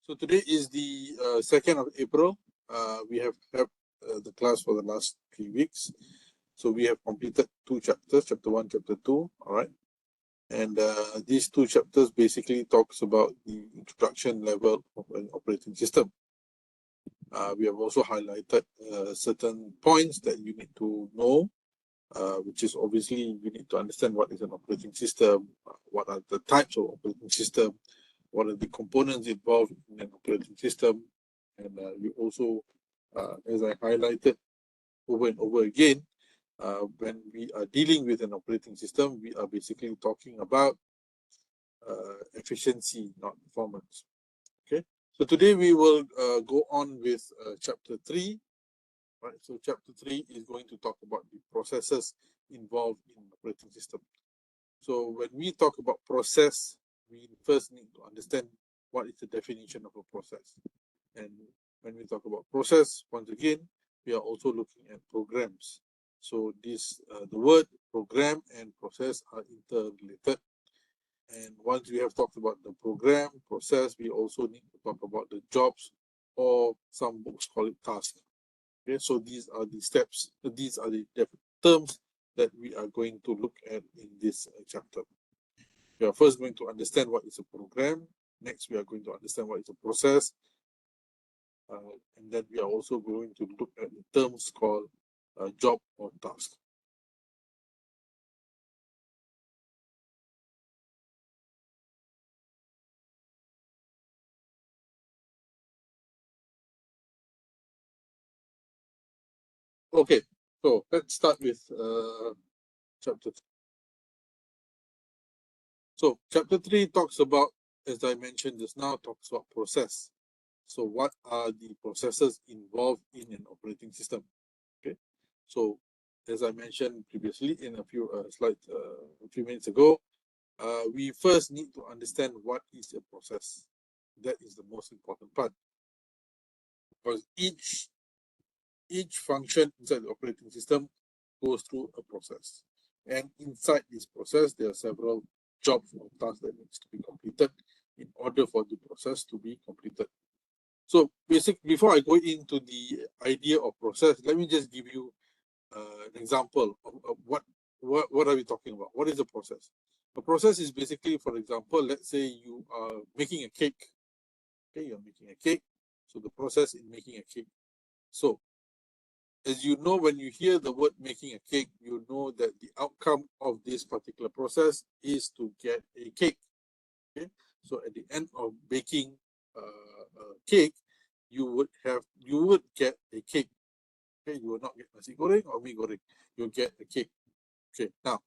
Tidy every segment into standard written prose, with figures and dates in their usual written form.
So today is the 2nd of April. We have had the class for the last 3 weeks. So we have completed 2 chapters, chapter 1, chapter 2, all right. And these 2 chapters basically talks about the introduction level of an operating system. We have also highlighted certain points that you need to know, which is obviously you need to understand what is an operating system, what are the types of operating system, what are the components involved in an operating system, and we also, as I highlighted over and over again, when we are dealing with an operating system, we are basically talking about efficiency, not performance. Okay, so today we will go on with chapter 3. Right, so chapter 3 is going to talk about the processes involved in operating system. So when we talk about process, we first need to understand what is the definition of a process. And when we talk about process, once again, we are also looking at programs. So this, the word program and process are interrelated. And once we have talked about the program, process, we also need to talk about the jobs, or some books call it tasks. Okay, so these are the steps, these are the terms that we are going to look at in this chapter. We are first going to understand what is a program. Next, we are going to understand what is a process. And then we are also going to look at the terms called job or task. Okay, so let's start with chapter 3. So chapter 3 talks about, as I mentioned just now, talks about process. So what are the processes involved in an operating system? Okay, so as I mentioned previously in a few slides a few minutes ago, we first need to understand what is a process. That is the most important part, because each function inside the operating system goes through a process, and inside this process there are several jobs or tasks that needs to be completed in order for the process to be completed. So before I go into the idea of process, let me just give you an example of what are we talking about. What is a process? A process is basically, for example, let's say you are making a cake. Okay, you're making a cake. So the process in making a cake. So as you know, when you hear the word making a cake, you know that the outcome of this particular process is to get a cake. Okay, so at the end of baking a cake, you would get a cake. Okay, you will not get nasi goreng or mee goreng. You'll get a cake. Okay, now,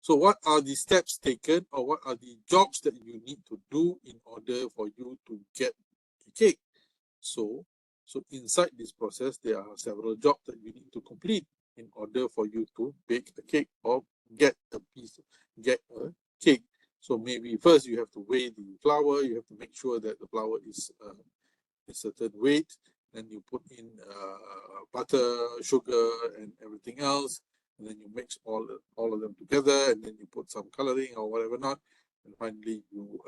so what are the steps taken, or what are the jobs that you need to do in order for you to get a cake? So inside this process, there are several jobs that you need to complete in order for you to bake a cake or get a cake. So maybe first you have to weigh the flour. You have to make sure that the flour is a certain weight. Then you put in butter, sugar, and everything else, and then you mix all of them together, and then you put some coloring or whatever not, and finally you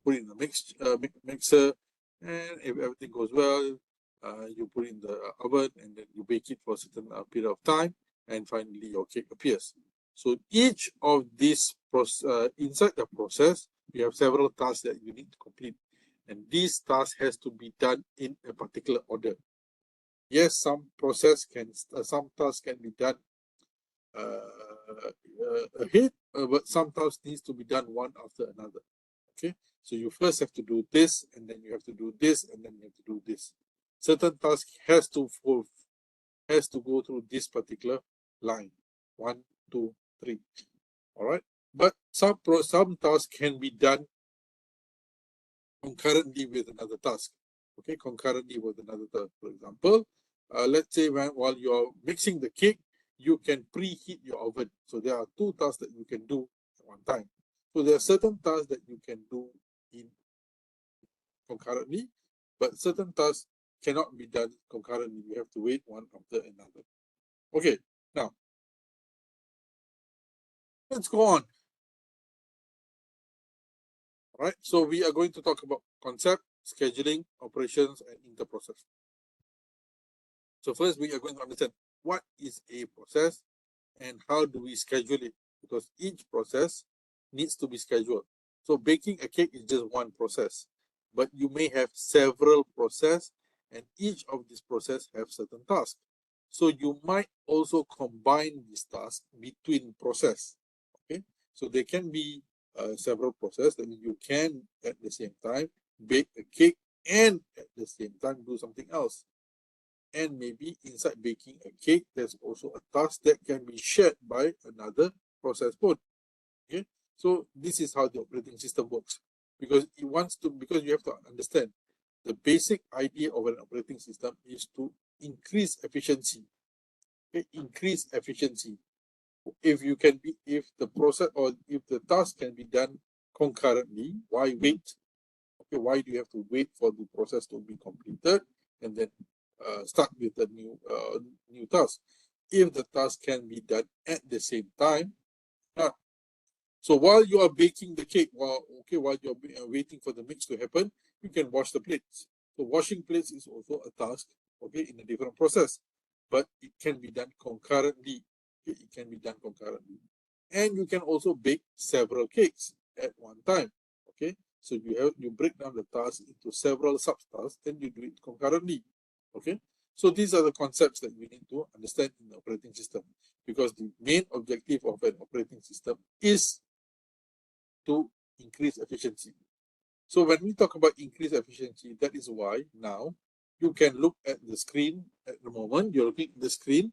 put in the mixer, and if everything goes well, you put in the oven, and then you bake it for a certain period of time, and finally your cake appears. So each of these inside the process, you have several tasks that you need to complete, and these tasks has to be done in a particular order. Yes, some tasks can be done ahead, but some tasks needs to be done one after another. Okay, so you first have to do this, and then you have to do this, and then you have to do this. Certain tasks has to go through this particular line, 1, 2, 3. All right, but some tasks can be done concurrently with another task. Okay, concurrently with another task. For example, let's say while you're mixing the cake, you can preheat your oven. So there are 2 tasks that you can do at one time. So there are certain tasks that you can do in concurrently, but certain tasks cannot be done concurrently. You have to wait one after another. Okay, now let's go on. All right, so we are going to talk about concept, scheduling, operations, and interprocess. So first, we are going to understand what is a process and how do we schedule it, because each process needs to be scheduled. So baking a cake is just one process, but you may have several processes, and each of these processes have certain tasks. So you might also combine these tasks between process. Okay, so there can be several processes that you can at the same time bake a cake and at the same time do something else. And maybe inside baking a cake, there's also a task that can be shared by another process code. Okay, so this is how the operating system works, because it wants to, because you have to understand the basic idea of an operating system is to increase efficiency. Okay, increase efficiency. If you can be, if the process or if the task can be done concurrently, why wait? Okay, why do you have to wait for the process to be completed and then start with a new task? If the task can be done at the same time, so while you are baking the cake, while you're waiting for the mix to happen, you can wash the plates. So washing plates is also a task, okay, in a different process, but it can be done concurrently. Okay? It can be done concurrently, and you can also bake several cakes at one time. Okay, so you break down the task into several sub-tasks, and you do it concurrently. Okay, so these are the concepts that we need to understand in the operating system, because the main objective of an operating system is to increase efficiency. So when we talk about increased efficiency, that is why now you can look at the screen at the moment, you're looking at the screen,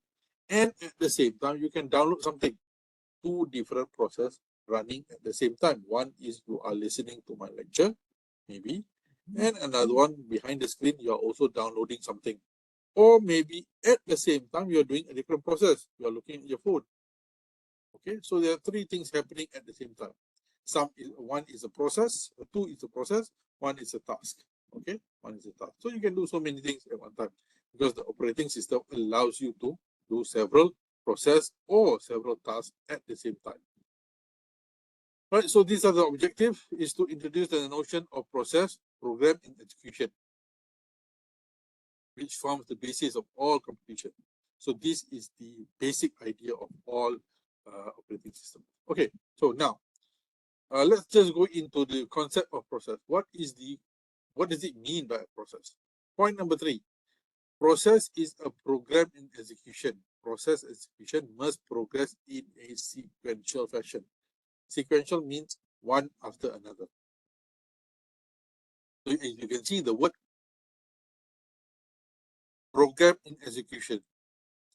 and at the same time, you can download something. Two different processes running at the same time. One is you are listening to my lecture, maybe, and another one behind the screen, you are also downloading something. Or maybe at the same time, you're doing a different process. You're looking at your phone. Okay, so there are three things happening at the same time. One is a process, two is a process, one is a task. Okay, one is a task. So you can do so many things at one time, because the operating system allows you to do several process or several tasks at the same time. Right, so these are the objective, is to introduce the notion of process, program, and execution, which forms the basis of all computation. So this is the basic idea of all operating system. Okay, so now let's just go into the concept of process. What does it mean by a process? Point number 3, process is a program in execution. Process execution must progress in a sequential fashion. Sequential means one after another. So you can see the word program in execution.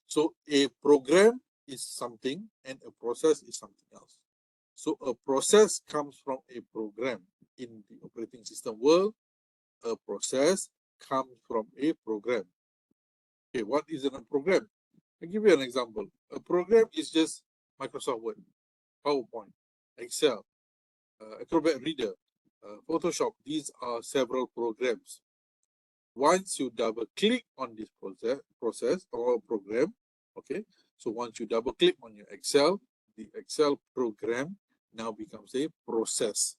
So a program is something and a process is something else. So a process comes from a program. In the operating system world, a process comes from a program. Okay, what is a program? I'll give you an example. A program is just Microsoft Word, PowerPoint, Excel, Acrobat Reader, Photoshop. These are several programs. Once you double click on this process or program, okay, so once you double click on your Excel, the Excel program now becomes a process.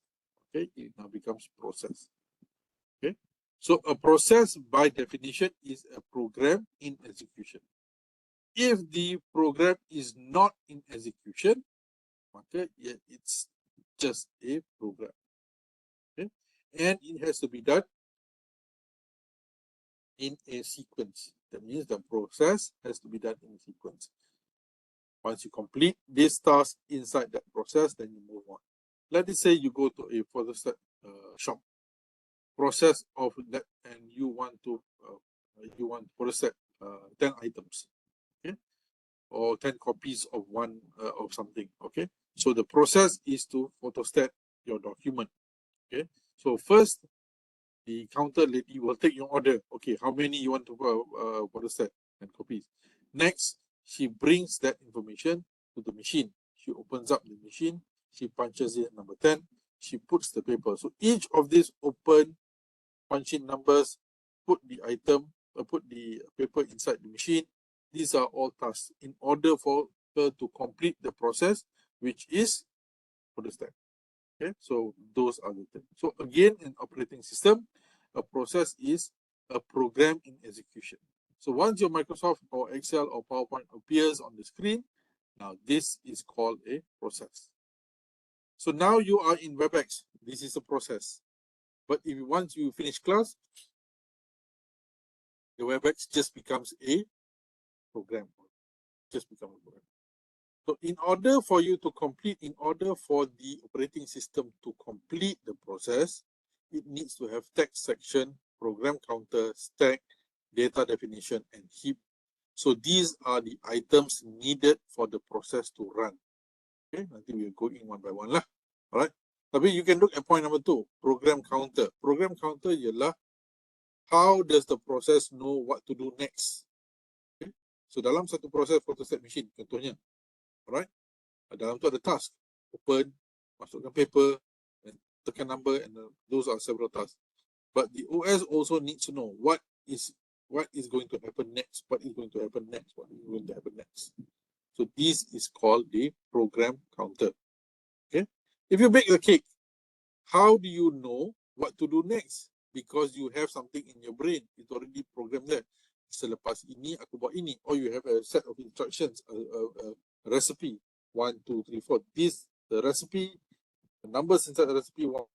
Okay, it now becomes process. Okay, so a process by definition is a program in execution. If the program is not in execution, okay, it's just a program. Okay, and it has to be done in a sequence. That means the process has to be done in a sequence. Once you complete this task inside that process, then you move on. Let us say you go to a photostat shop, process of that, and you want to photostat 10 items, okay, or 10 copies of one of something, okay. So the process is to photostat your document, okay. So first, the counter lady will take your order. Okay, how many you want to photostat and copies? Next, she brings that information to the machine. She opens up the machine. She punches in number 10. She puts the paper. So each of these open punch in numbers, put the item, put the paper inside the machine. These are all tasks in order for her to complete the process, which is photostat. Okay, so those are the things. So again, in operating system, a process is a program in execution. So once your Microsoft or Excel or PowerPoint appears on the screen, now this is called a process. So now you are in WebEx. This is a process. But if once you finish class, the WebEx just becomes a program. Just becomes a program. So in order for you to complete, in order for the operating system to complete the process, it needs to have text section, program counter, stack, data definition, and heap. So these are the items needed for the process to run. Okay, nanti we'll go in one by one lah. Alright. Tapi you can look at point number 2, program counter. Program counter ialah how does the process know what to do next. Okay. So dalam satu proses photostat machine contohnya, alright, dalam tu ada task, open, masukkan paper, and tekan number, and those are several tasks. But the OS also needs to know what is going to happen next, what is going to happen next, what is going to happen next. So this is called the program counter. Okay. If you bake a cake, how do you know what to do next? Because you have something in your brain, it's already programmed there. Selepas ini aku buat ini, or you have a set of instructions, a recipe. 1, 2, 3, 4. This, the recipe, the numbers inside the recipe, 1,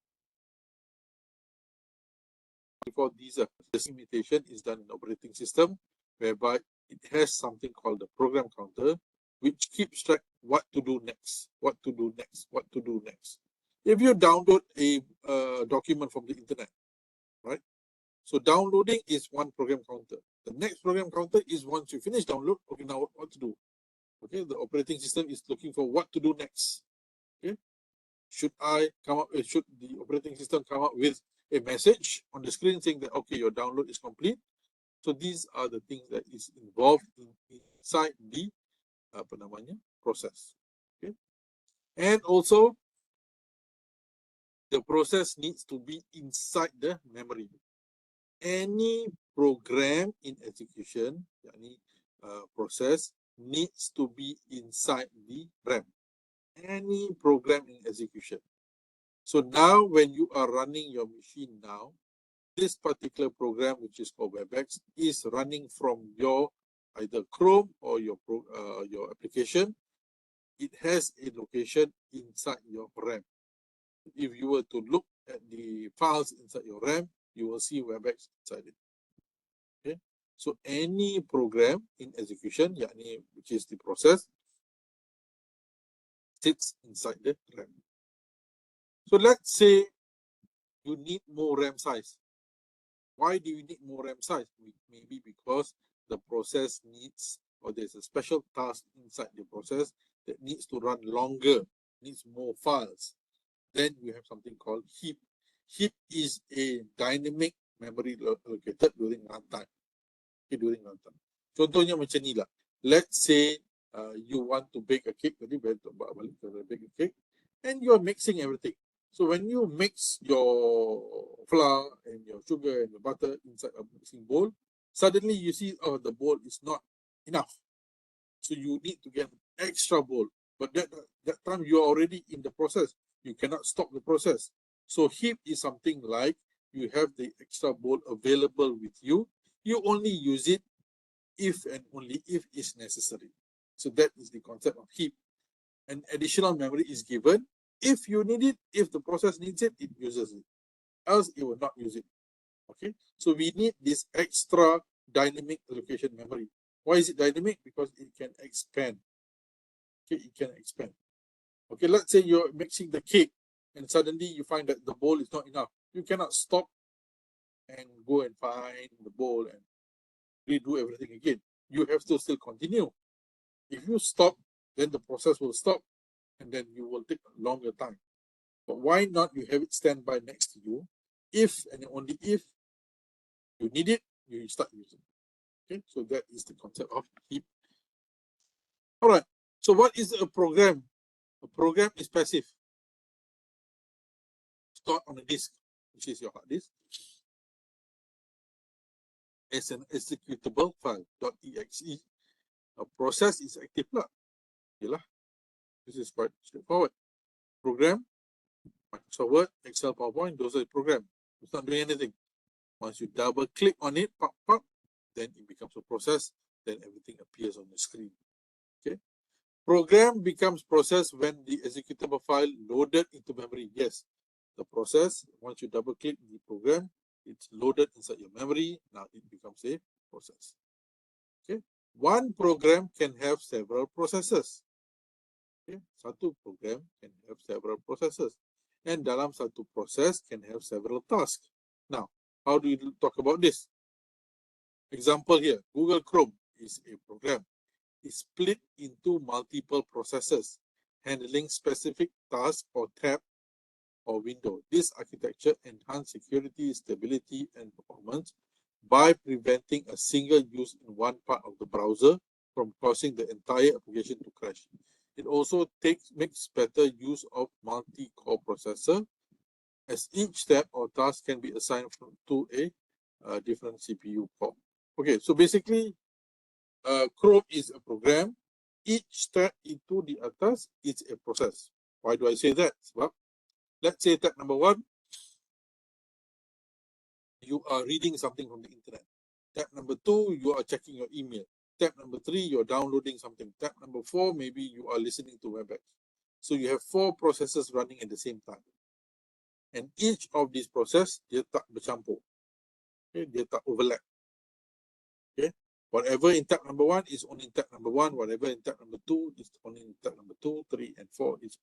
3, 4. These are the imitation is done in the operating system, whereby it has something called the program counter, which keeps track what to do next, what to do next, what to do next. If you download a document from the internet, right? So downloading is one program counter. The next program counter is once you finish download, okay, now what to do? Okay, the operating system is looking for what to do next. Okay, should the operating system come up with a message on the screen saying that okay, your download is complete? So these are the things that is involved inside the process. Okay, and also the process needs to be inside the memory. Any program in execution, yani process, needs to be inside the RAM. Any program in execution. So now when you are running your machine now, this particular program, which is called WebEx, is running from your either Chrome or your application. It has a location inside your RAM. If you were to look at the files inside your RAM, you will see WebEx inside it. Okay, so any program in execution, which is the process, sits inside the RAM. So let's say you need more RAM size. Why do you need more RAM size? Maybe because the process needs, or there's a special task inside the process that needs to run longer, needs more files. Then you have something called heap. Heap is a dynamic memory located during runtime. Okay, during runtime. Contohnya macam ni lah. Let's say you want to bake a cake, bake a cake, and you're mixing everything. So when you mix your flour and your sugar and your butter inside a mixing bowl, suddenly you see, oh, the bowl is not enough. So you need to get extra bowl. But that time you're already in the process. You cannot stop the process. So heap is something like you have the extra bowl available with you. You only use it if and only if it's necessary. So that is the concept of heap. An additional memory is given. If you need it, if the process needs it, it uses it. Else, it will not use it. Okay, so we need this extra dynamic allocation memory. Why is it dynamic? Because it can expand. Okay, it can expand. Okay, let's say you're mixing the cake and suddenly you find that the bowl is not enough. You cannot stop and go and find the bowl and redo everything again. You have to still continue. If you stop, then the process will stop and then you will take a longer time. But why not you have it stand by next to you? If and only if you need it, you start using it. Okay, so that is the concept of heap. All right, so what is a program? A program is passive. Stored on a disk, which is your hard disk, as an executable file, .exe. A process is active lah. Okay lah. This is quite straightforward. Program Microsoft Word, Excel, PowerPoint, those are the program. It's not doing anything. Once you double click on it, pop, pop, then it becomes a process, then everything appears on the screen. Okay. Program becomes process when the executable file loaded into memory. Yes, the process, once you double click the program, it's loaded inside your memory. Now it becomes a process. Okay. One program can have several processes. Okay. Satu program can have several processes. And dalam satu proses can have several tasks. Now, how do you talk about this? Example here, Google Chrome is a program. It's split into multiple processes, handling specific tasks or tab or window. This architecture enhances security, stability, and performance by preventing a single use in one part of the browser from causing the entire application to crash. It also makes better use of multi-core processor, as each step or task can be assigned to a different CPU core. Okay, so basically, Chrome is a program. Each step into the atas is a process. Why do I say that? Well, let's say tab number 1, you are reading something from the internet. Tab number 2, you are checking your email. Tab number 3, you're downloading something. Tab number 4, maybe you are listening to WebEx. So you have 4 processes running at the same time. And each of these processes, dia tak bercampur. Okay, dia tak overlap. Okay, whatever in tab number 1 is only in tab number 1. Whatever in tab number 2 is only in tab number 2, 3, and 4. It's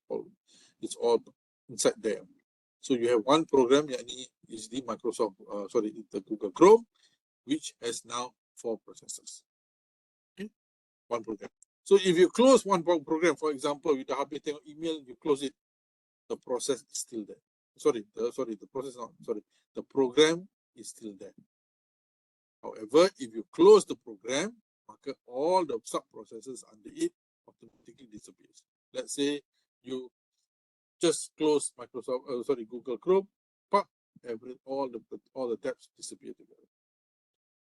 all inside there. So you have one program, yakni is the the Google Chrome, which has now 4 processes. Okay, one program. So if you close one program, for example, you dah habis tengok email, you close it, the process is still there. The program is still there. However, if you close the program, all the sub-processes under it automatically disappears. Let's say you just close Google Chrome, pop, all the tabs disappear together.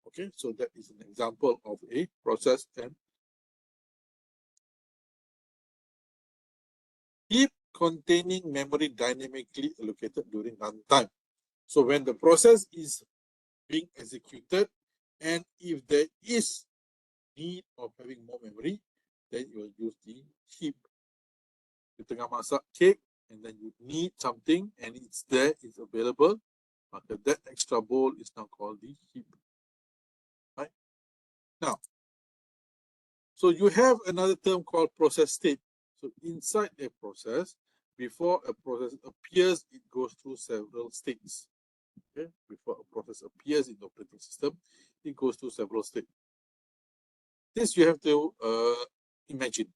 Okay, so that is an example of a process. And heap containing memory dynamically allocated during runtime. So when the process is being executed, and if there is need of having more memory, then you will use the heap. You tengah masak cake, and then you need something, and it's there, it's available. That extra bowl is now called the heap. Right? Now, so you have another term called process state. So inside a process, before a process appears, it goes through several states. Okay? Before a process appears in the operating system, it goes through several states. This you have to imagine.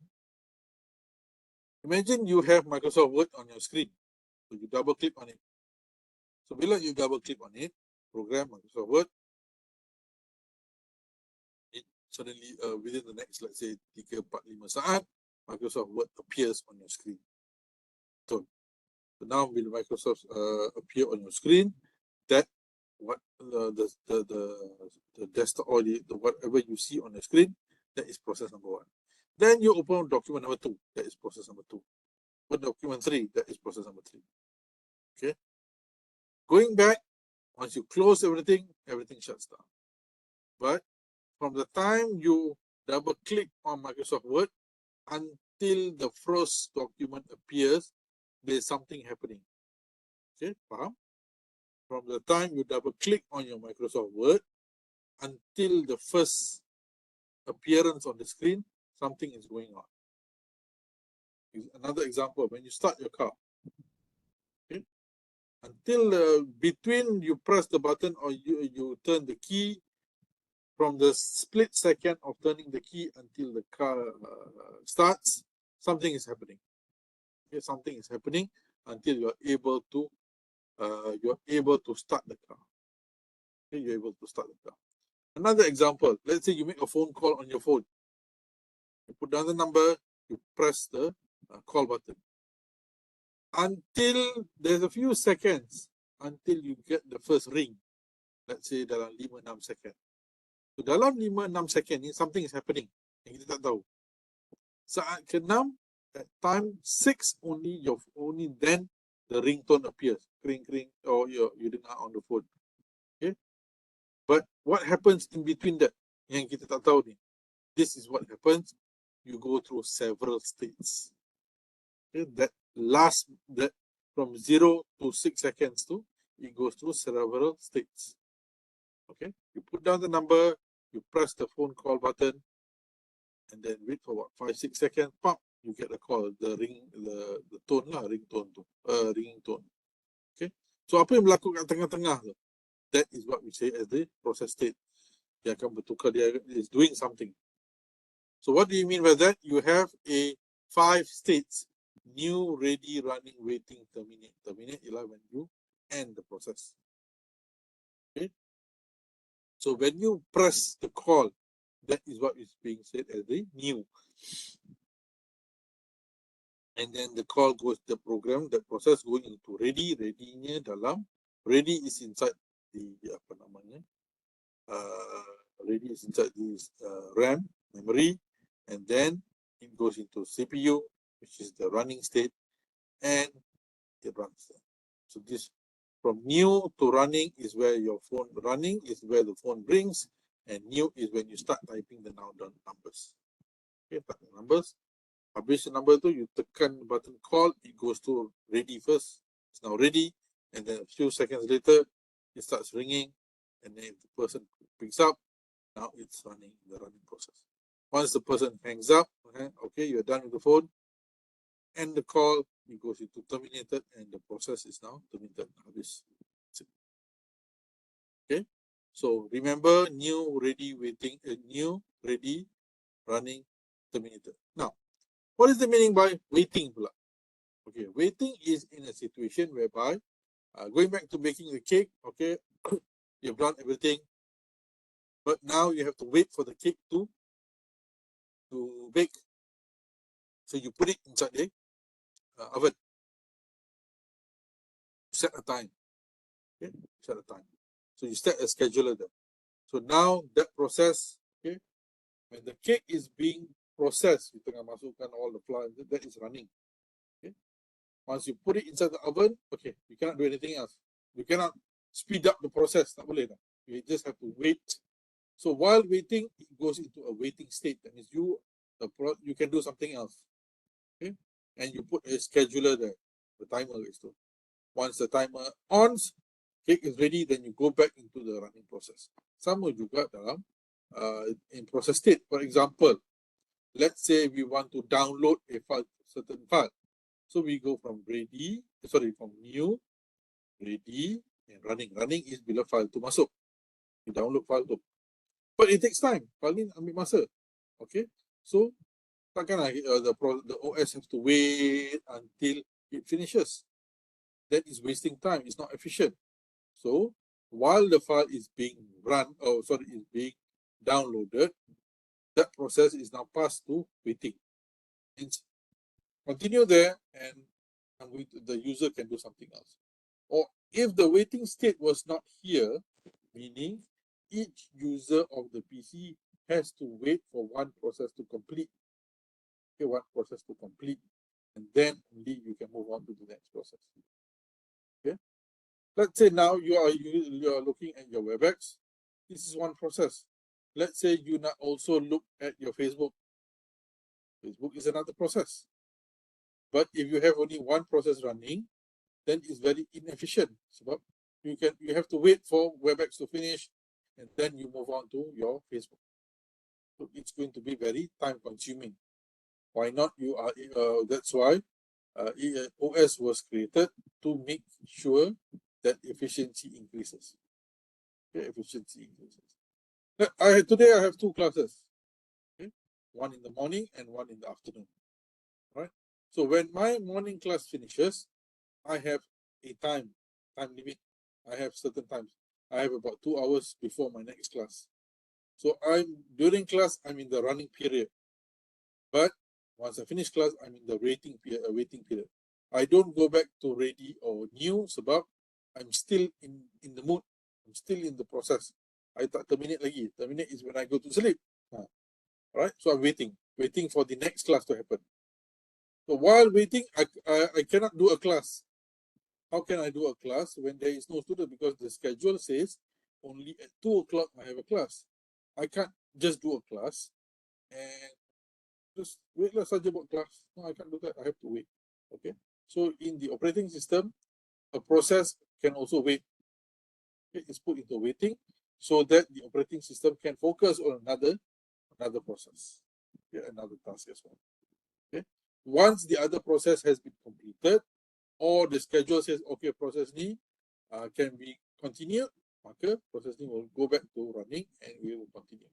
Imagine you have Microsoft Word on your screen. So you double click on it. So below you double click on it, program Microsoft Word, it suddenly within the next, let's say 3-4-5 saat, Microsoft Word appears on your screen. So now will Microsoft appear on your screen, that what the desktop or the whatever you see on the screen, that is process number 1. Then you open document number 2, that is process number 2. Open document 3, that is process number 3. Okay. Going back, once you close everything, everything shuts down. But from the time you double click on Microsoft Word until the first document appears, there's something happening. Okay, faham? From the time you double click on your Microsoft Word until the first appearance on the screen, something is going on. Another example, when you start your car, okay, until between you press the button or you turn the key, from the split second of turning the key until the car starts, something is happening. Okay, something is happening until you're able to start the car. Okay, you're able to start the car. Another example, let's say you make a phone call on your phone. You put down the number, you press the call button. Until there's a few seconds until you get the first ring. Let's say dalam 5-6 second. So dalam 5-6 second ni something is happening yang kita tak tahu. Saat ke-6, at time 6 only then the ringtone appears, ring, ring, or you dengar on the phone. Okay, but what happens in between that? Yang kita tak tahu ni. This is what happens. You go through several states. Okay, that from 0 to 6 seconds too, it goes through several states. Okay, you put down the number, you press the phone call button, and then wait for what, 5-6 seconds, pop, you get a call, the tone lah, ringtone tu, ringing tone. Okay, so apa yang berlaku kat tengah-tengah tu? That is what we say as the process state. Dia akan bertukar, dia is doing something. So what do you mean by that? You have a 5 states: new, ready, running, waiting, terminate. Terminate ialah when you end the process. Okay. So when you press the call, that is what is being said as the new. And then the call goes, the program, the process going into ready. Ready-nya dalam, ready is inside the apa namanya, ready is inside this RAM memory, and then it goes into CPU, which is the running state, and it runs there. So this from new to running is where your phone running is where the phone rings, and new is when you start typing the numbers. Okay, type the numbers. Habis the number tu, you tekan the button call, it goes to ready first. It's now ready, and then a few seconds later, it starts ringing, and then if the person picks up, now it's running the running process. Once the person hangs up, okay, you're done with the phone, end the call, it goes into terminated, and the process is now terminated. Okay, so remember, new, ready, waiting, new, ready, running, terminated. Now, what is the meaning by waiting? Okay, waiting is in a situation whereby, going back to making the cake, okay, you've done everything, but now you have to wait for the cake to bake. So you put it inside the oven. Set a time. Okay, set a time. So you set a scheduler there. So now that process, okay, when the cake is being processed, you tengah masukkan all the flour, that is running. Okay. Once you put it inside the oven, okay, you cannot do anything else. You cannot speed up the process. Tak boleh. You just have to wait. So while waiting, it goes into a waiting state. That means you can do something else. Okay, and you put a scheduler there. The timer is to. Once the timer ons, cake is ready, then you go back into the running process. Sama juga dalam in process state. For example, let's say we want to download a file, certain file. So we go from from new, ready, and running. Running is bila file tu masuk. You download file tu. But it takes time. File ni ambil masa. Okay, so takkanlah the OS have to wait until it finishes. That is wasting time. It's not efficient. So while the file is being is being downloaded, that process is now passed to waiting. Hence, continue there, and the user can do something else. Or if the waiting state was not here, meaning each user of the PC has to wait for one process to complete. Okay, one process to complete, and then only you can move on to the next process. Okay. Let's say now you are looking at your WebEx. This is one process. Let's say you now also look at your Facebook. Facebook is another process. But if you have only one process running, then it's very inefficient. So you have to wait for WebEx to finish, and then you move on to your Facebook. So it's going to be very time consuming. Why not? That's why OS was created to make sure that efficiency increases. Okay, efficiency increases. Today I have 2 classes. Okay, one in the morning and one in the afternoon. Right. So when my morning class finishes, I have a time limit. I have certain times. I have about 2 hours before my next class. So during class, I'm in the running period. But once I finish class, I'm in the waiting period. I don't go back to ready or new sebab I'm still in the mood. I'm still in the process. I tak terminate lagi. Terminate is when I go to sleep. Right? So I'm waiting for the next class to happen. So while waiting, I cannot do a class. How can I do a class when there is no student? Because the schedule says only at 2 o'clock I have a class. I can't just do a class and just wait saja buat class. No, I can't do that. I have to wait. Okay. So in the operating system, a process can also wait. Okay? It's put into waiting so that the operating system can focus on another process. Okay? Another task as well. Okay. Once the other process has been completed, or the schedule says, okay, process ni can be continued, maka process ni will go back to running and we will continue.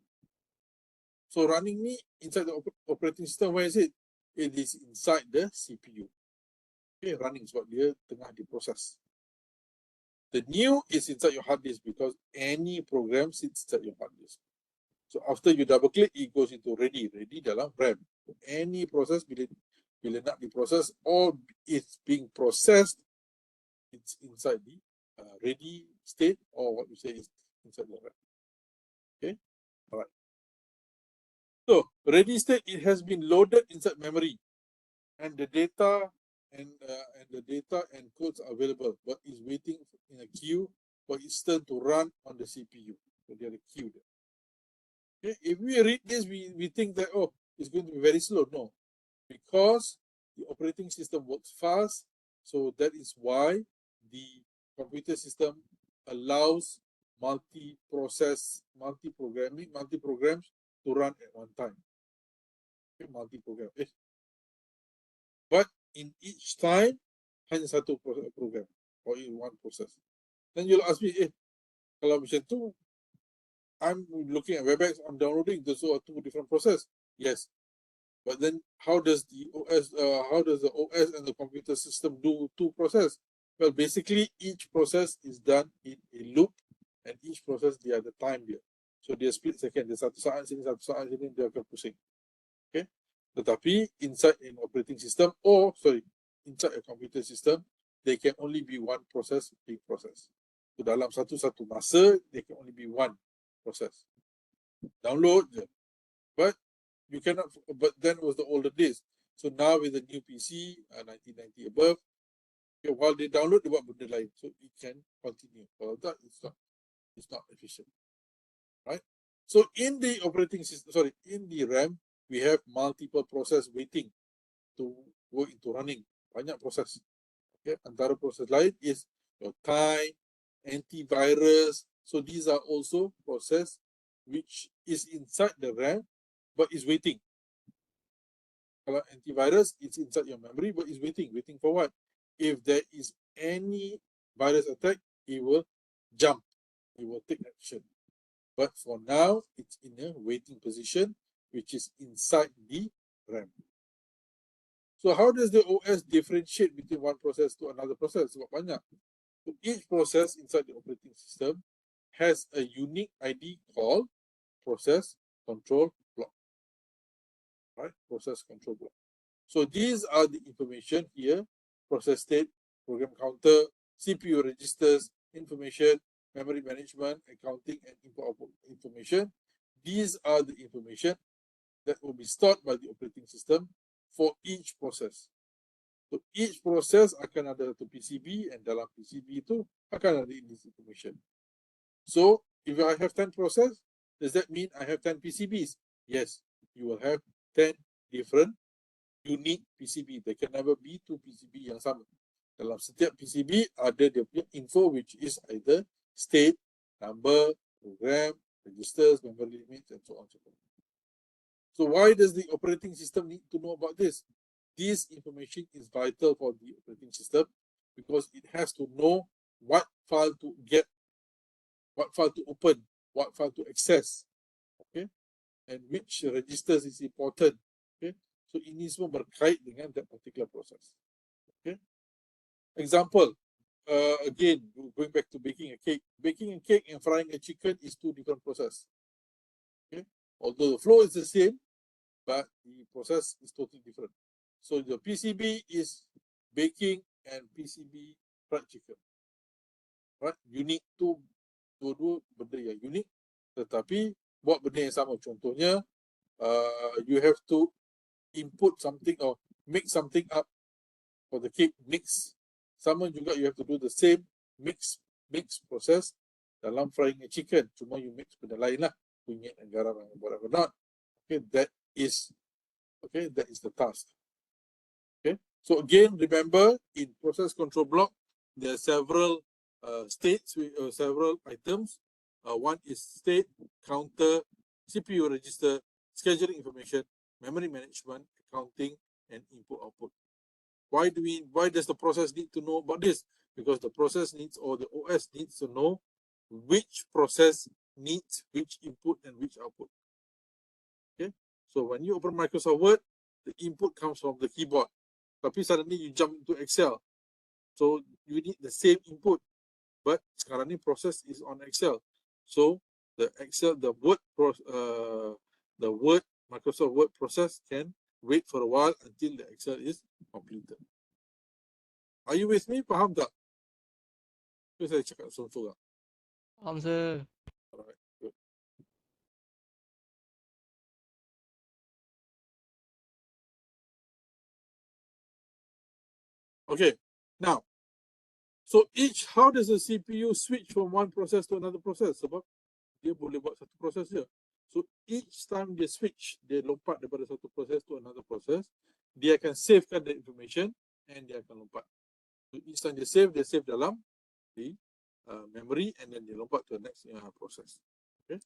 So running ni inside the operating system, where is it? It is inside the CPU. Okay, running sebab dia tengah diproses. The new is inside your hard disk because any program sits inside your hard disk. So after you double click, it goes into ready dalam RAM. Any process bila nak diproses or it's being processed, it's inside the ready state, or what you say is inside the RAM. Okay, all right. So ready state, it has been loaded inside memory, and the data and codes are available, but is waiting in a queue for its turn to run on the CPU. So they are the queue there. Okay, if we read this, we think that, oh, it's going to be very slow. No, because the operating system works fast, so that is why the computer system allows multi-process, multi-programs to run at one time. Okay, multi-program. But in each time, hanya satu program or in one process. Then you'll ask me, kalau macam tu, I'm looking at WebEx, I'm downloading, those are two different processes. Yes, but then how does the OS and the computer system do two processes? Well, basically each process is done in a loop, and each process they are the time there. So dia split second, dia satu saat sini, dia akan pusing. Okay. Tetapi inside an operating system, inside a computer system, they can only be one process, big process. So dalam satu masa, they can only be one process. Download je. But you cannot, but then was the older days. So now with the new PC, 1990 above, okay, while they download, they buat benda lain. So it can continue. Well, that it's not efficient. Right? So in the operating system, in the RAM, we have multiple process waiting to go into running. Banyak proses. Okay? Antara proses lain is your time, antivirus. So these are also process which is inside the RAM but is waiting. Kalau antivirus, it's inside your memory but is waiting. Waiting for what? If there is any virus attack, it will jump. It will take action. But for now, it's in a waiting position, which is inside the RAM. So how does the OS differentiate between one process to another process? Sebab banyak. So each process inside the operating system has a unique ID called process control block. Right? Process control block. So these are the information here: process state, program counter, CPU registers, information, memory management, accounting, and input-output information. These are the information that will be stored by the operating system for each process. So each process akan ada satu PCB, and dalam PCB itu akan ada this information. So if I have 10 process, does that mean I have 10 PCBs? Yes, you will have 10 different unique PCB. There can never be two PCB yang sama. Dalam setiap PCB ada dia punya info, which is either state, number, program, registers, memory limits, and so on and so forth. So why does the operating system need to know about this? This information is vital for the operating system because it has to know what file to get, what file to open, what file to access, okay, and which registers is important. Okay, so ini semua berkait dengan that particular process. Okay, example. Again, going back to baking a cake. Baking a cake and frying a chicken is two different processes. Okay, although the flow is the same, but the process is totally different. So the PCB is baking and PCB fried chicken. Right? Unique tu dua-dua benda yang unik, tetapi buat benda yang sama. Contohnya, you have to input something or make something up for the cake mix. Sama juga you have to do the same mix process dalam frying a chicken. Cuma you mix benda lain lah. Kunyit and garam and whatever not. Okay, that is the task. Okay, so again, remember in process control block, there are several states with several items. One is state, counter, CPU register, scheduling information, memory management, accounting, and input output. Why does the process need to know about this? Because the process needs, or the OS needs to know which process needs which input and which output. Okay, so when you open Microsoft Word, the input comes from the keyboard. Tapi suddenly you jump into Excel, so you need the same input. But sekarang ni process is on Excel, so the Microsoft Word process can wait for a while until the Excel is completed. Are you with me? Faham tak? Saya cakap sorang-sorang. Faham, sir. Alright, good. Okay, now, so how does the CPU switch from one process to another process? Sebab dia boleh buat satu proses je. So each time dia switch, dia lompat daripada satu proses to another process, dia akan savekan the information and dia akan lompat. So each time dia save dalam the memory and then dia lompat to the next process. Okay.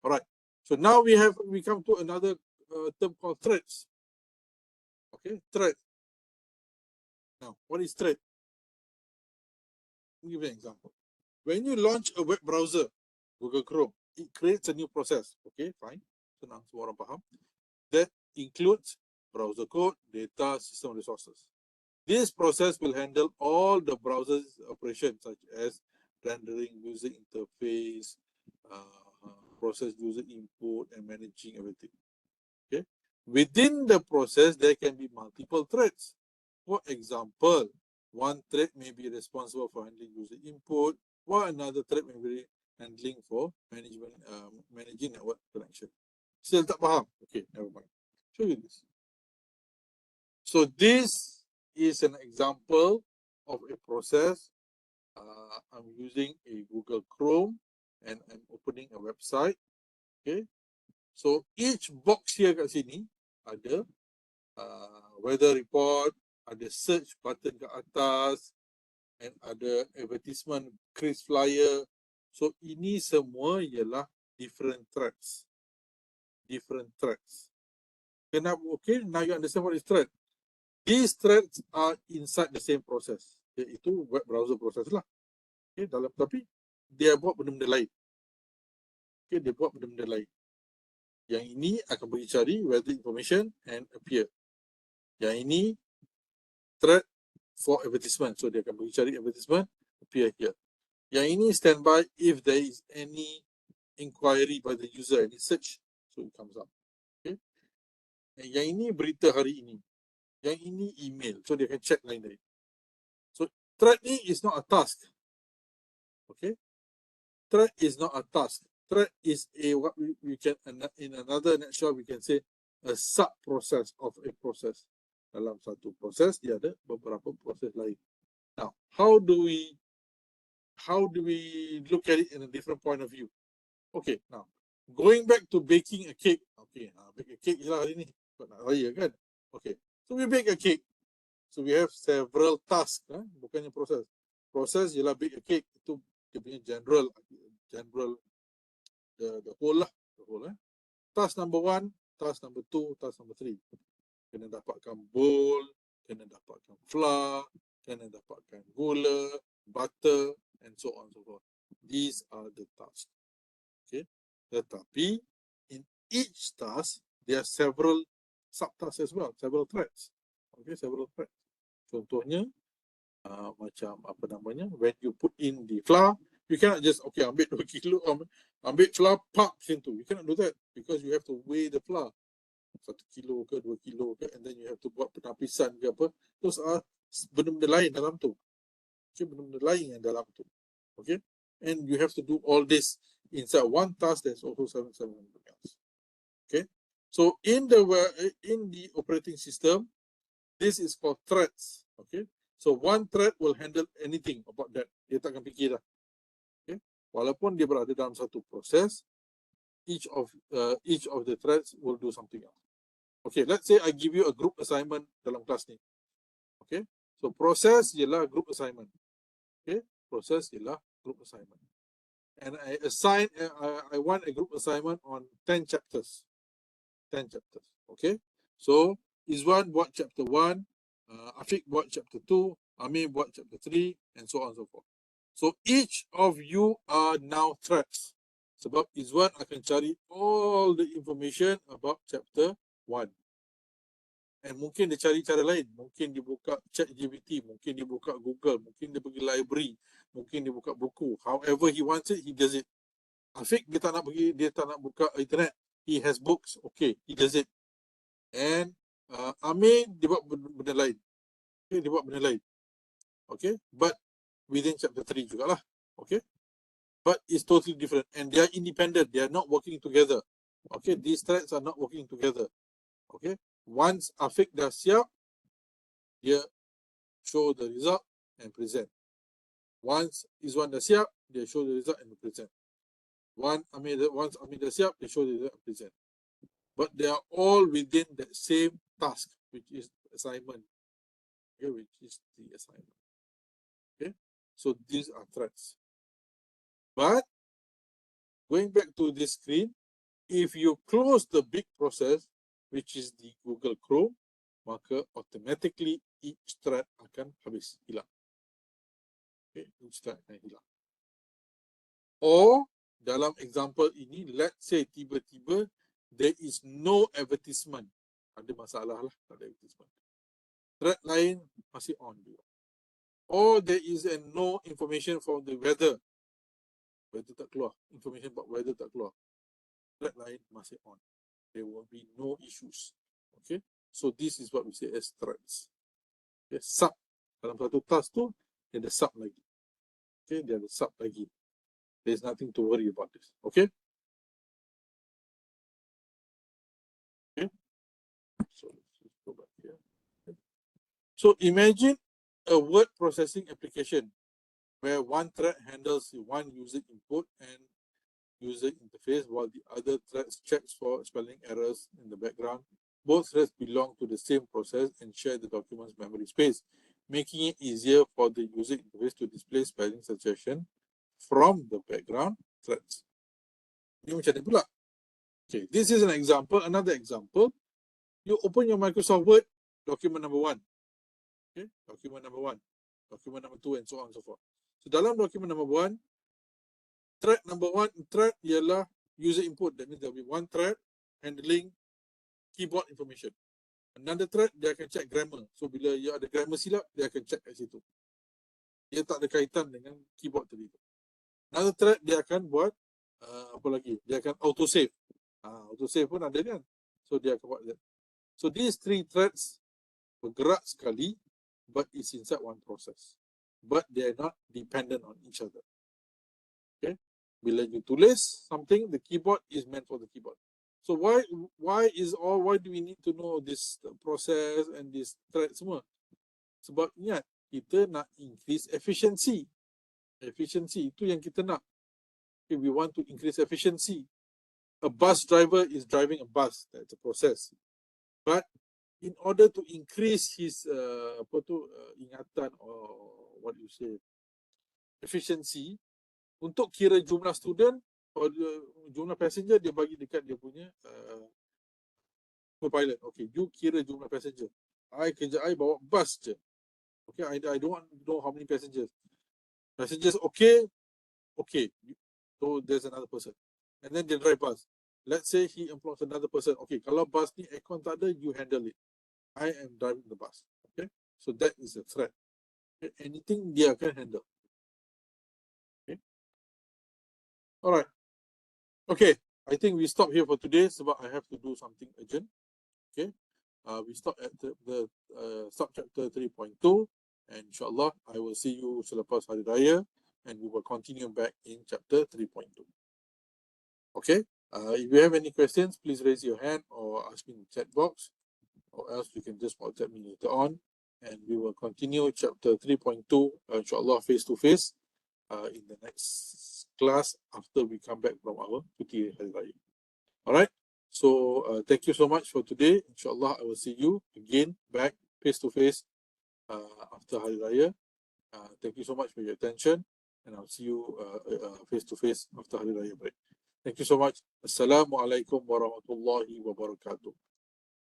Alright. So now we come to another term called threads. Okay, thread. Now, what is thread? Let me give you an example. When you launch a web browser, Google Chrome, it creates a new process. Okay, fine. Senang, semua orang faham. That includes browser code, data, system resources. This process will handle all the browser's operations, such as rendering user interface, process user input, and managing everything. Okay. Within the process, there can be multiple threads. For example, one thread may be responsible for handling user input, while another thread may be handling for managing network connection. Still tak faham? Okay, never mind. Show you this. So this is an example of a process. I'm using a Google Chrome and I'm opening a website. Okay. So each box here kat sini ada weather report, ada search button kat atas, and ada advertisement Chris flyer. So ini semua ialah different threads. Kenapa? Okay, now you understand what is thread. These threads are inside the same process, iaitu web browser process lah. Okay, tapi dia buat benda-benda lain. Okay, dia buat benda-benda lain. Yang ini akan pergi cari weather information and appear. Yang ini thread for advertisement, so dia akan pergi cari advertisement, appear here. Yang ini standby if there is any inquiry by the user, any search, so it comes up. Okay. Yang ini berita hari ini. Yang ini email, so dia akan check lain dari. So thread ni is not a task. Okay. Thread is not a task. Thread is what we can, in another nutshell, we can say a sub process of a process. Dalam satu proses dia ada beberapa proses lain. Now, how do we look at it in a different point of view? Okay, now going back to baking a cake. Okay, bake a cake je lah hari ni. Nak raya kan? Okay, so we bake a cake. So we have several tasks, bukannya proses. Proses ialah bake a cake, itu dia punya general the whole lah, Task number 1, task number 2, task number 3. Kena dapatkan bowl, kena dapatkan flour, kena dapatkan gula, butter, and so on and so forth. These are the tasks. Okay. Tetapi in each task there are several subtasks as well, several threads. Okay, several threads. Contohnya macam apa namanya, when you put in the flour, you cannot just ambil 2 kilo, ambil flour pak macam tu. You cannot do that because you have to weigh the flour. 1 kilo ke 2 kilo ke, and then you have to buat penapisan ke apa. Those are benda-benda lain dalam tu. Okay, benda-benda lain yang dalam tu. Okay, and you have to do all this inside one task. There's also something else. Okay, so in the operating system, this is called threads. Okay, So one thread will handle anything about that. Dia takkan fikir dah. Okay. Walaupun dia berada dalam satu proses, each of the threads will do something else. Okay, let's say I give you a group assignment dalam kelas ni. Okay, so proses ialah group assignment. Okay, proses ialah group assignment. And I want a group assignment on 10 chapters. 10 chapters. Okay, so Izwan buat chapter 1, Afiq buat chapter 2, Amir buat chapter 3, and so on and so forth. So each of you are now threads. Sebab Izwan akan cari all the information about chapter 1. And mungkin dia cari cara lain. Mungkin dia buka ChatGPT, mungkin dia buka Google, mungkin dia pergi library, mungkin dia buka buku. However he wants it, he does it. Afiq dia tak nak buka internet. He has books. Okay, he does it. And Amir dia buat benda lain. Okay, dia buat benda lain. Okay, but within chapter 3 jugalah. Okay, but it's totally different. And they are independent. They are not working together. Okay, these threads are not working together. Okay, once Afiq dah siap, dia show the result and present. Once Izwan dah siap, dia show the result and present. Once Amir dah siap, they show the result and present. But they are all within that same task, which is assignment. Okay, which is the assignment. Okay, so these are threads. But going back to this screen, if you close the big process, which is the Google Chrome, maka automatically each thread akan habis, hilang. Okay, each thread akan hilang. Or dalam example ini, let's say tiba-tiba there is no advertisement. Ada masalah lah, tak ada advertisement. Thread lain masih on juga. Or there is no information from the weather. Weather tak keluar. Information about weather tak keluar. Thread lain masih on. There will be no issues. Okay, so this is what we say as threads. Okay, sub. Dalam satu task tu, dia ada sub lagi. Okay, dia ada sub lagi. There's nothing to worry about this. Okay. Okay. So let's just go back here. Okay. So imagine a word processing application where one thread handles one user input and user interface while the other threads checks for spelling errors in the background. Both threads belong to the same process and share the document's memory space, making it easier for the user interface to display spelling suggestion from the background threads. Ini macam ni pula. Okay, this is an example. Another example. You open your Microsoft Word, document number 1. Okay, document number 1, document number 2, and so on and so forth. So dalam document number 1, thread number 1 thread ialah user input. That means there will be one thread handling keyboard information. Another thread dia akan check grammar. So bila dia ada grammar silap, dia akan check kat situ. Dia tak ada kaitan dengan keyboard tadi. Another thread dia akan buat apa lagi? Dia akan auto save. Auto save pun ada kan? So dia akan buat that. So these 3 threads bergerak sekali, but it's inside one process. But they are not dependent on each other. Okay? Bila you tulis something, the keyboard is meant for the keyboard. So why do we need to know this process and this thread semua? Sebab ingat, kita nak increase efficiency. Efficiency itu yang kita nak. Okay, we want to increase efficiency. A bus driver is driving a bus. That's a process. But in order to increase his ingatan or what you say, efficiency, untuk kira jumlah student atau jumlah passenger, dia bagi dekat dia punya co-pilot. Okay, you kira jumlah passenger. Kerja I bawa bus je. Okay, I don't want to know how many passengers. Passengers okay. So there's another person. And then they drive bus. Let's say he employs another person. Okay, kalau bus ni aircon tak ada, you handle it. I am driving the bus. Okay, so that is a threat. Okay? Anything dia akan handle. Okay. Alright. Okay, I think we stop here for today sebab I have to do something urgent. Okay. We stop at the sub-chapter 3.2 and insyaAllah I will see you selepas Hari Raya and we will continue back in chapter 3.2. Okay. If you have any questions, please raise your hand or ask me in the chat box, or else you can just WhatsApp me later on. and we will continue chapter 3.2, inshallah, face to face, in the next class after we come back from our cuti Hari Raya. All right. So thank you so much for today. Inshallah, I will see you again back face to face after Hari Raya. Thank you so much for your attention, and I'll see you face to face after Hari Raya break. Thank you so much. Assalamualaikum warahmatullahi wabarakatuh.